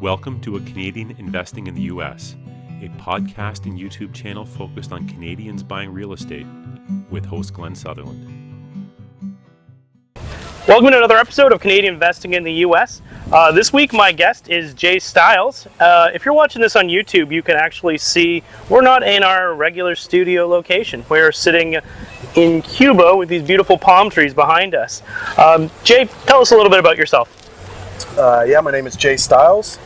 Welcome to A Canadian Investing in the U.S., a podcast and YouTube channel focused on Canadians buying real estate with host Glenn Sutherland. Welcome to another episode of Canadian Investing in the U.S. This week my guest is Jay Stiles. If you're watching this on YouTube, you can actually see we're not in our regular studio location. We're sitting in Cuba with these beautiful palm trees behind us. Jay, tell us a little bit about yourself. My name is Jay Stiles.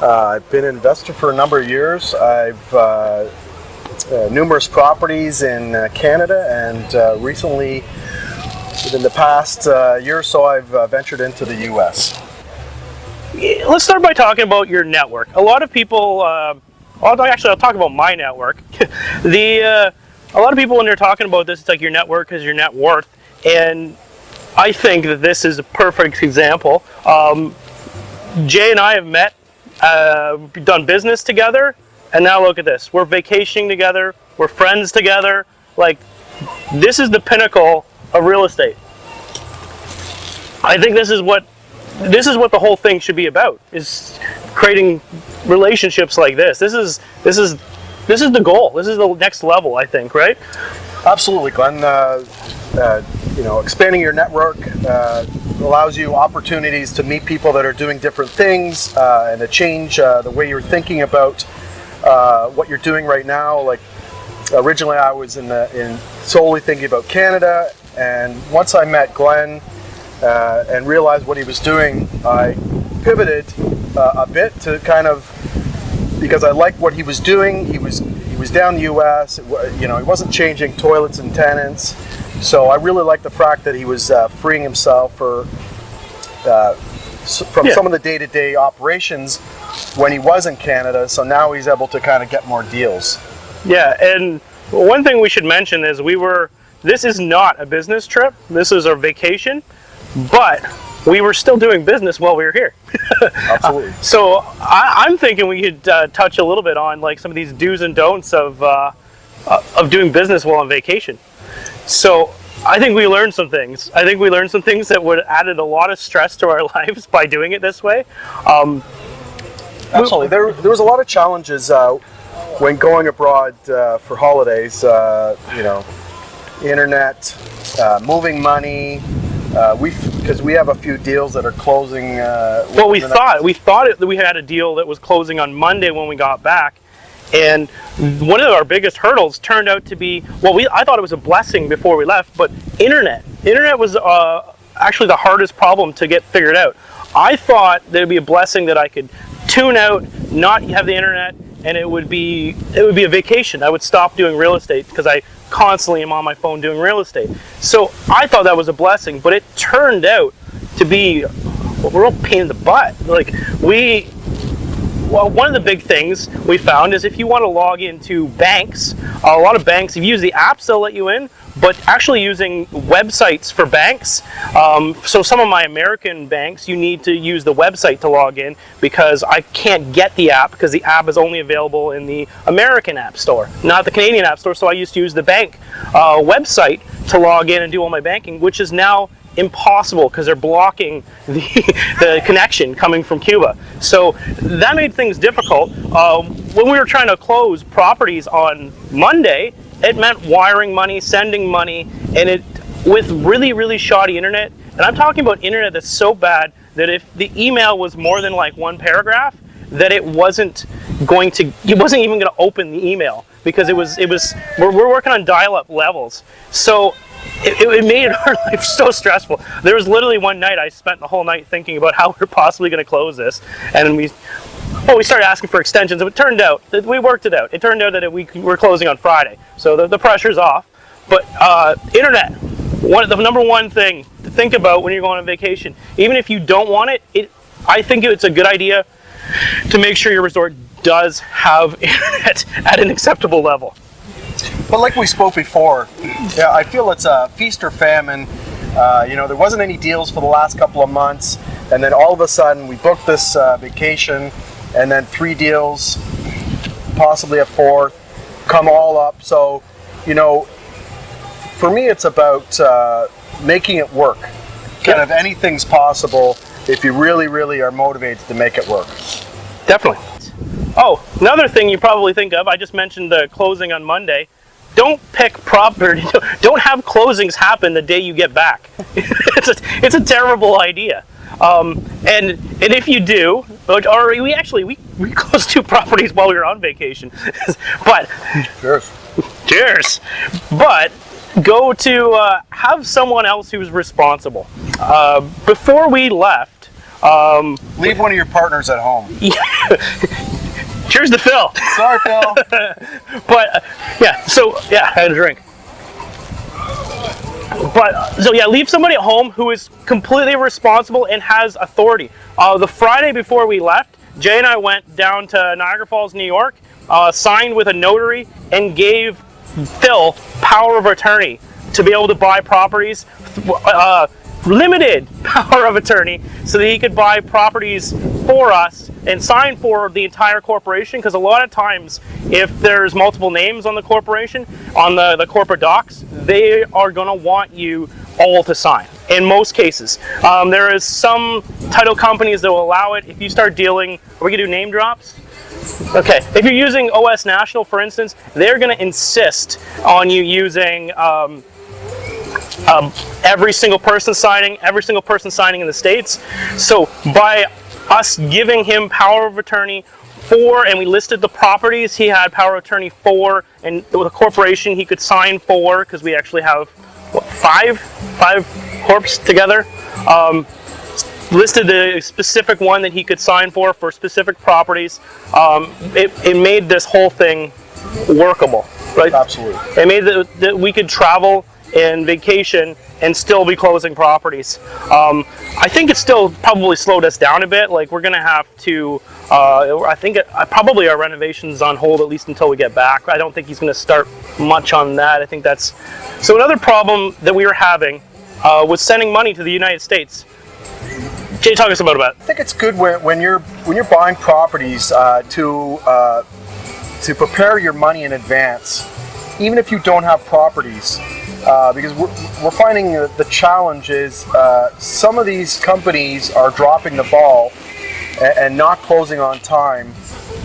I've been an investor for a number of years. I've numerous properties in Canada, and recently, within the past year or so, I've ventured into the U.S. Let's start by talking about your network. A lot of people, I'll talk about my network. A lot of people, when they're talking about this, it's like your network is your net worth, and I think that this is a perfect example. Jay and I have met, done business together, and now look at this. We're vacationing together, we're friends together. Like, this is the pinnacle of real estate. I think this is what the whole thing should be about, is creating relationships like this. This is the goal. This is the next level, I think, right? Absolutely, Glenn. Expanding your network allows you opportunities to meet people that are doing different things and to change the way you're thinking about what you're doing right now. Like, originally I was in solely thinking about Canada, and once I met Glenn and realized what he was doing, I pivoted a bit to kind of, because I liked what he was doing. He was down the U.S. He wasn't changing toilets and tenants. So I really like the fact that he was freeing himself from some of the day-to-day operations when he was in Canada. So now he's able to kind of get more deals. Yeah, and one thing we should mention is this is not a business trip. This is our vacation, but we were still doing business while we were here. Absolutely. So I'm thinking we could touch a little bit on like some of these do's and don'ts of doing business while on vacation. So I think we learned some things. I think we learned some things that would have added a lot of stress to our lives by doing it this way. Absolutely. There was a lot of challenges when going abroad for holidays. Internet, moving money. Because we have a few deals that are closing. We thought we had a deal that was closing on Monday when we got back. And one of our biggest hurdles turned out to be, I thought it was a blessing before we left, but internet. Internet was actually the hardest problem to get figured out. I thought that it would be a blessing that I could tune out, not have the internet, and it would be a vacation. I would stop doing real estate because I constantly am on my phone doing real estate. So I thought that was a blessing, but it turned out to be a real pain in the butt. One of the big things we found is if you want to log into banks, a lot of banks, if you use the apps, they'll let you in, but actually using websites for banks. So some of my American banks, you need to use the website to log in because I can't get the app because the app is only available in the American App Store, not the Canadian App Store. So I used to use the bank website to log in and do all my banking, which is now impossible because they're blocking the connection coming from Cuba. So that made things difficult. When we were trying to close properties on Monday, it meant wiring money, sending money, and it with really, really shoddy internet. And I'm talking about internet that's so bad that if the email was more than like one paragraph, that it wasn't even going to open the email because we're working on dial-up levels. So it made our life so stressful. There was literally one night I spent the whole night thinking about how we're possibly going to close this, and we started asking for extensions. It turned out that we worked it out. It turned out that we're closing on Friday, so the pressure's off. But internet, the number one thing to think about when you're going on vacation, even if you don't want it, I think it's a good idea to make sure your resort does have internet at an acceptable level. But like we spoke before, I feel it's a feast or famine. There wasn't any deals for the last couple of months, and then all of a sudden we booked this vacation, and then 3 deals, possibly a 4th, come all up. So, for me it's about making it work. Kind of anything's possible if you really, really are motivated to make it work. Definitely. Oh, another thing you probably think of, I just mentioned the closing on Monday. Don't pick property, don't have closings happen the day you get back. It's a terrible idea. And if you do, or we closed 2 properties while we were on vacation, but cheers. But go to have someone else who's responsible. Before we left, leave one of your partners at home. Cheers to Phil. Sorry, Phil. But I had a drink. But leave somebody at home who is completely responsible and has authority. The Friday before we left, Jay and I went down to Niagara Falls, New York, signed with a notary, and gave Phil power of attorney to be able to buy properties, limited power of attorney, so that he could buy properties for us and sign for the entire corporation. Because a lot of times, if there's multiple names on the corporation, on the corporate docs, they are going to want you all to sign. In most cases, there is some title companies that will allow it. If you start dealing, are we going to do name drops? Okay, if you're using OS National, for instance, they're going to insist on you using every single person signing in the States. So by us giving him power of attorney for, and we listed the properties he had power of attorney for, and with a corporation he could sign for, because we actually have five corps together, listed the specific one that he could sign for specific properties. It made this whole thing workable, right? Absolutely. It made that we could travel and vacation and still be closing properties. I think it still probably slowed us down a bit. Like, we're gonna have to, I think probably our renovation's on hold at least until we get back. I don't think he's gonna start much on that. I think that's, so another problem that we were having was sending money to the United States. Jay, talk us about it. I think it's good when you're buying properties to prepare your money in advance, even if you don't have properties. Because we're finding the challenge is some of these companies are dropping the ball and not closing on time.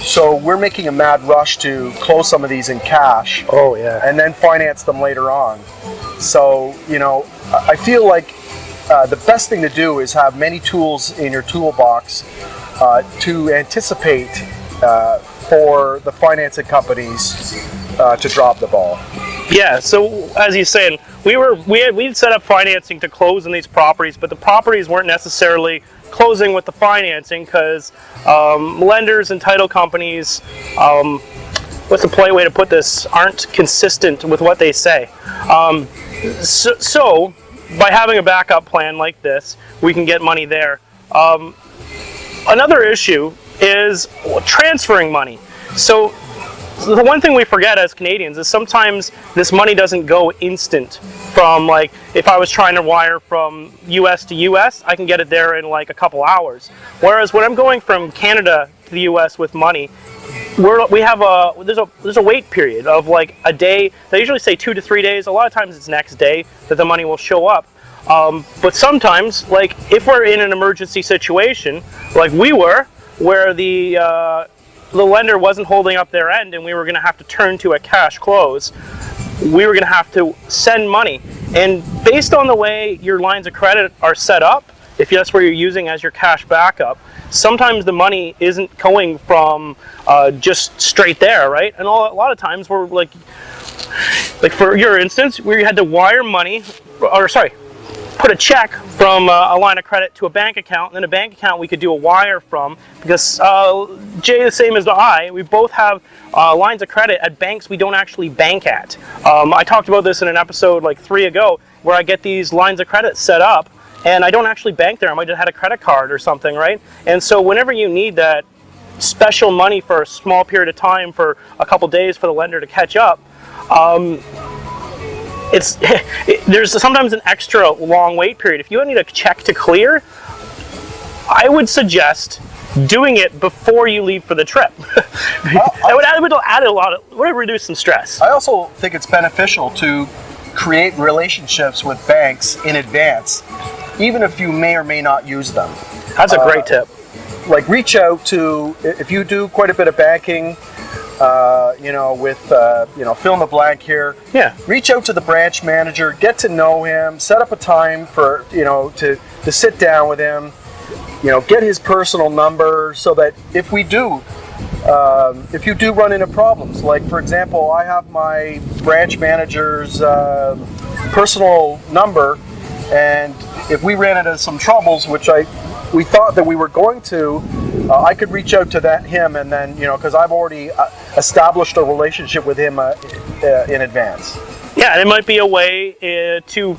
So we're making a mad rush to close some of these in cash. Oh yeah. And then finance them later on. So, I feel like the best thing to do is have many tools in your toolbox to anticipate for the financing companies to drop the ball. Yeah, so as he's saying, we'd set up financing to close on these properties, but the properties weren't necessarily closing with the financing because lenders and title companies, what's the polite way to put this, aren't consistent with what they say. So by having a backup plan like this, we can get money there. Another issue is transferring money. So the one thing we forget as Canadians is sometimes this money doesn't go instant. From, like, if I was trying to wire from US to US, I can get it there in like a couple hours. Whereas when I'm going from Canada to the US with money, there's a wait period of like a day. They usually say 2 to 3 days. A lot of times it's next day that the money will show up. But sometimes, like if we're in an emergency situation, like we were, where the lender wasn't holding up their end and we were going to have to turn to a cash close, we were going to have to send money. And based on the way your lines of credit are set up, if that's where you're using as your cash backup, sometimes the money isn't going from just straight there, right? And a lot of times we're like for your instance, we had to wire money, put a check from a line of credit to a bank account, and then a bank account we could do a wire from, because Jay, the same as we both have lines of credit at banks we don't actually bank at. I talked about this in an episode like 3 ago, where I get these lines of credit set up, and I don't actually bank there. I might have had a credit card or something, right? And so whenever you need that special money for a small period of time, for a couple days for the lender to catch up, there's sometimes an extra long wait period. If you need a check to clear, I would suggest doing it before you leave for the trip. Would reduce some stress. I also think it's beneficial to create relationships with banks in advance, even if you may or may not use them. That's a great tip. like reach out to, if you do quite a bit of banking, with fill in the blank here. Yeah. Reach out to the branch manager, get to know him, set up a time for to sit down with him. Get his personal number so that if you do run into problems, like for example, I have my branch manager's personal number, and if we ran into some troubles, which we thought that we were going to, I could reach out to him, and then because I've already established a relationship with him in advance. Yeah, and it might be a way to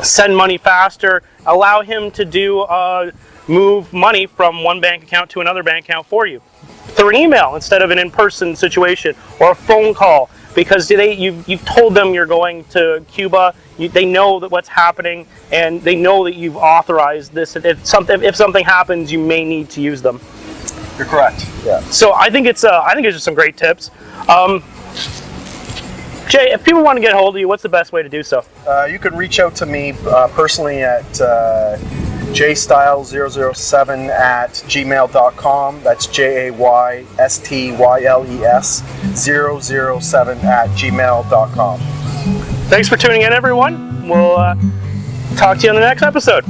send money faster, allow him to move money from one bank account to another bank account for you through an email instead of an in-person situation, or a phone call, because you've told them you're going to Cuba. They know that what's happening, and they know that you've authorized this. If something happens, you may need to use them. You're correct. Yeah. So I think it's just some great tips. Jay, if people want to get a hold of you, what's the best way to do so? You can reach out to me personally at jstyles007@gmail.com. That's JAYSTYLES007@gmail.com. Thanks for tuning in, everyone. We'll talk to you on the next episode.